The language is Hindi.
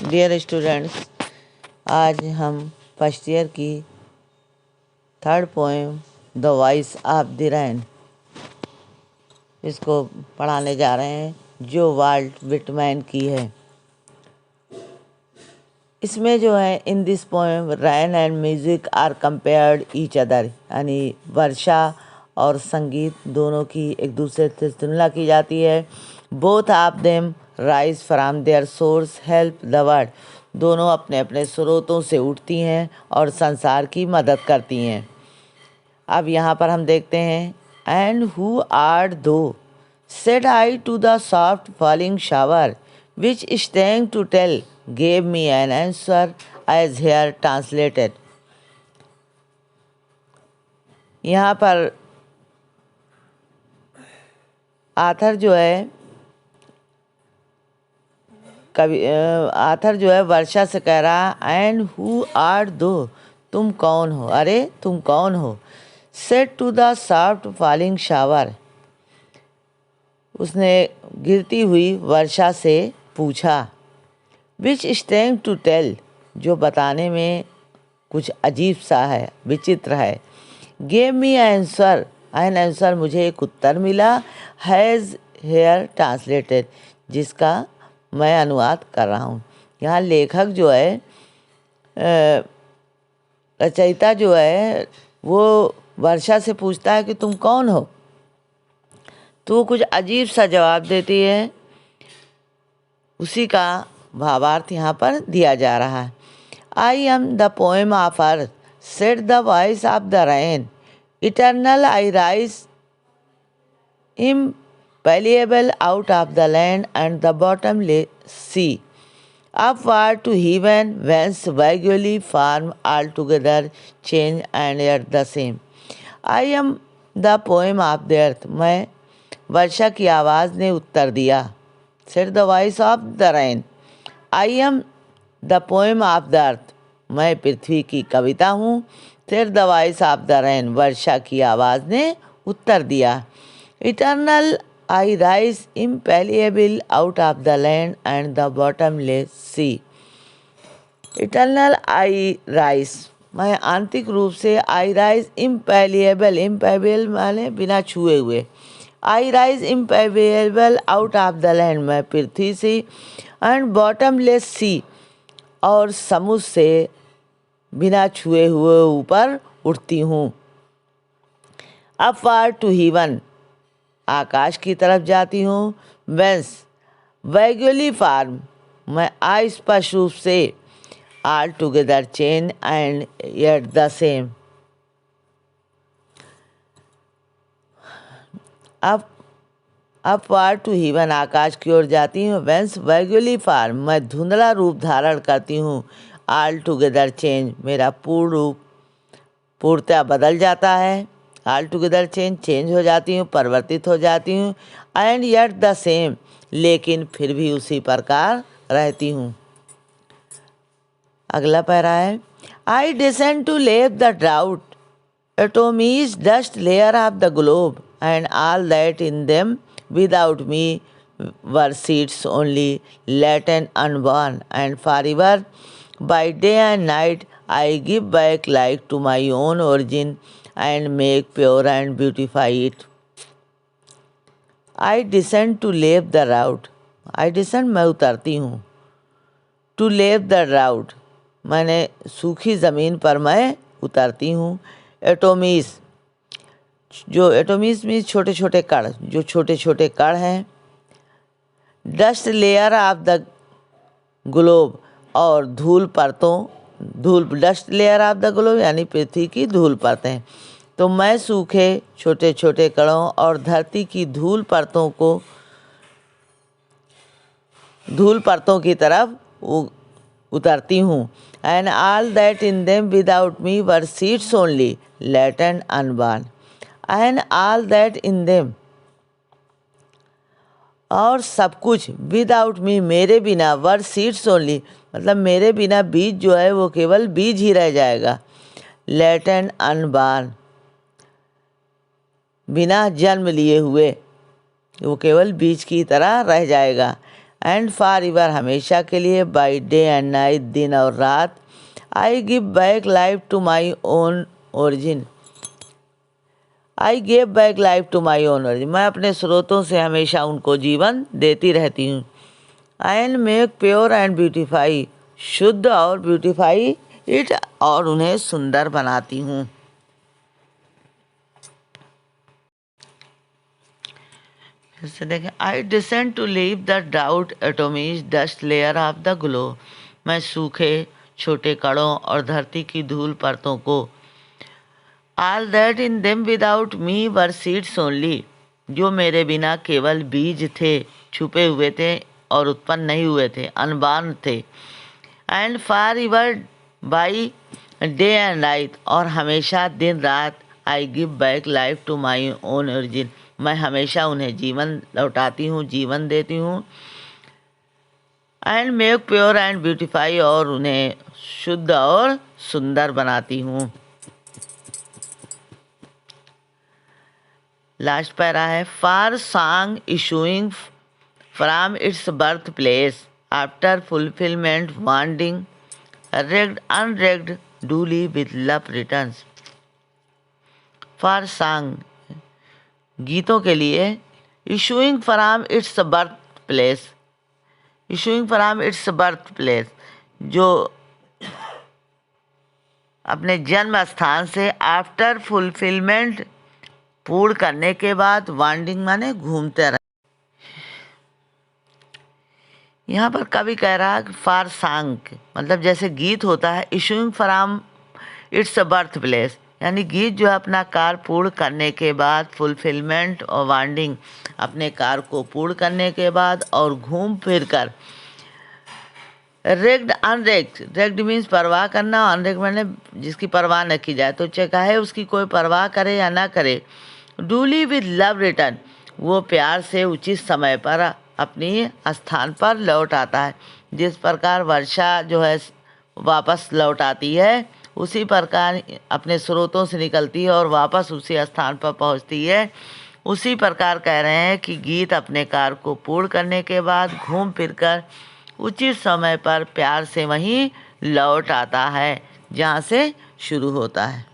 डियर स्टूडेंट्स, आज हम फर्स्ट ईयर की third poem the voice of the rain इसको पढ़ाने जा रहे हैं, जो वाल्ट विटमैन की है। इसमें जो है, in this poem rain and music are compared each other, यानी वर्षा और संगीत दोनों की एक दूसरे से तुलना की जाती है। Both of them rise from their source help the world, दोनों अपने अपने स्रोतों से उठती हैं और संसार की मदद करती हैं। अब यहाँ पर हम देखते हैं, and who are thou said I to the soft falling shower which strange to tell gave me an answer as here translated। यहाँ पर आथर जो है वर्षा से कह रहा, एंड हु आर दो, तुम कौन हो, अरे तुम कौन हो। Said to the soft falling shower, उसने गिरती हुई वर्षा से पूछा। विच स्टैंग टू टेल, जो बताने में कुछ अजीब सा है, विचित्र है। Gave me answer, an answer, मुझे एक उत्तर मिला। हैज़ हेयर ट्रांसलेटेड, जिसका मैं अनुवाद कर रहा हूँ। यहाँ लेखक जो है, रचयिता जो है, वो वर्षा से पूछता है कि तुम कौन हो, तो वो कुछ अजीब सा जवाब देती है। उसी का भावार्थ यहाँ पर दिया जा रहा है। I am the poem of earth said the voice of the rain, eternal I rise impalpable out of the land and the bottomless sea, upward to heaven whence vaguely form altogether change and yet the same। I am the poem of the earth, मैं वर्षा की आवाज़ ने उत्तर दिया। said the voice of the rain, I am the poem of the earth, मैं पृथ्वी की कविता हूँ। said the voice of the rain, वर्षा की आवाज़ ने उत्तर दिया। Eternal I rise impalpable out of the land and the bottomless sea। Eternal I rise, मैं आंतरिक रूप से I rise impalpable, impalpable माने बिना छुए हुए। I rise impalpable out of the land, मैं पृथ्वी से, and bottomless sea, और समुद्र से बिना छुए हुए ऊपर उठती हूँ। Upward to heaven, आकाश की तरफ जाती हूँ। वेंस वैग्युअली फार्म, मैं अस्पष्ट रूप से। All together changed and yet the same, upward to heaven, आकाश की ओर जाती हूँ। वेंस वैग्युअली फार्म, मैं धुंधला रूप धारण करती हूँ। ऑल टुगेदर चेंज, मेरा पूर्ण रूप पूर्णतः बदल जाता है। ऑल टुगेदर चेंज हो जाती हूँ, परिवर्तित हो जाती हूँ। एंड येट द सेम, लेकिन फिर भी उसी प्रकार रहती हूँ। अगला पैरा है, I descend to lave the drouth atomies dust layer of the globe and all that in them without me were seeds only late and unborn and for ever by day and night I give back like to my own origin and make pure and beautify it। I descend to leave the route, I descend मैं उतरती हूँ। To leave the route, मैंने सूखी ज़मीन पर मैं उतरती हूँ। एटोमीज, जो एटोमीज में छोटे छोटे कण, जो छोटे छोटे कण हैं। Dust layer of the globe, और धूल परतों, dust layer of the globe यानी पृथ्वी की धूल परतें। तो मैं सूखे छोटे छोटे कणों और धरती की धूल परतों की तरफ उतरती हूँ। And all that in them without me were seeds only late and unborn. And all that in them, और सब कुछ, विदाउट मी, मेरे बिना, वर सीड्स ओनली, मतलब मेरे बिना बीज जो है वो केवल बीज ही रह जाएगा। लेट एंड अनबॉर्न, बिना जन्म लिए हुए वो केवल बीज की तरह रह जाएगा। एंड फॉर एवर हमेशा के लिए, बाई डे एंड नाइट दिन और रात, I give back life to my own origin. I give back life to my own origin, मैं अपने स्रोतों से हमेशा उनको जीवन देती रहती हूँ। And make pure and beautify, शुद्ध और ब्यूटिफाई इट, और उन्हें सुंदर बनाती हूँ। फिर से देखें, I descend to leave the doubt atomies dust layer of the glow, मैं सूखे छोटे कणों और धरती की धूल परतों को, all that in them without me were seeds only, जो मेरे बिना केवल बीज थे, छुपे हुए थे और उत्पन्न नहीं हुए थे, अनबान थे। And for ever by day and night, और हमेशा दिन रात, I give back life to my own origin, मैं हमेशा उन्हें जीवन लौटाती हूँ, जीवन देती हूँ। And make pure and beautify, और उन्हें शुद्ध और सुंदर बनाती हूँ। लास्ट पैरा है, for song issuing from its birth place after fulfilment wandering regarded unregarded duly with love returns. For song, गीतों के लिए, issuing from its birth place, issuing from its birth place, जो अपने जन्म स्थान से, आफ्टर फुलफिलमेंट, पूर्ण करने के बाद, वांडिंग माने घूमते रहे। यहाँ पर कवि कह रहा है फॉर सॉन्ग मतलब जैसे गीत होता है, issuing from its birth place, यानी गीत जो है अपना कार्य पूर्ण करने के बाद, फुलफिलमेंट और वांडिंग, अपने कार्य को पूर्ण करने के बाद और घूम फिर कर, रेग्ड अनरेग्ड, रेग्ड मीन्स परवाह करना, अनरेग्ड मैंने जिसकी परवाह न की जाए, तो चाहे उसकी कोई परवाह करे या ना करे, डूली विद लव रिटर्न, वो प्यार से उचित समय पर अपनी स्थान पर लौट आता है। जिस प्रकार वर्षा जो है वापस लौट आती है, उसी प्रकार अपने स्रोतों से निकलती है और वापस उसी स्थान पर पहुंचती है। उसी प्रकार कह रहे हैं कि गीत अपने कार्य को पूर्ण करने के बाद घूम फिरकर उचित समय पर प्यार से वहीं लौट आता है जहाँ से शुरू होता है।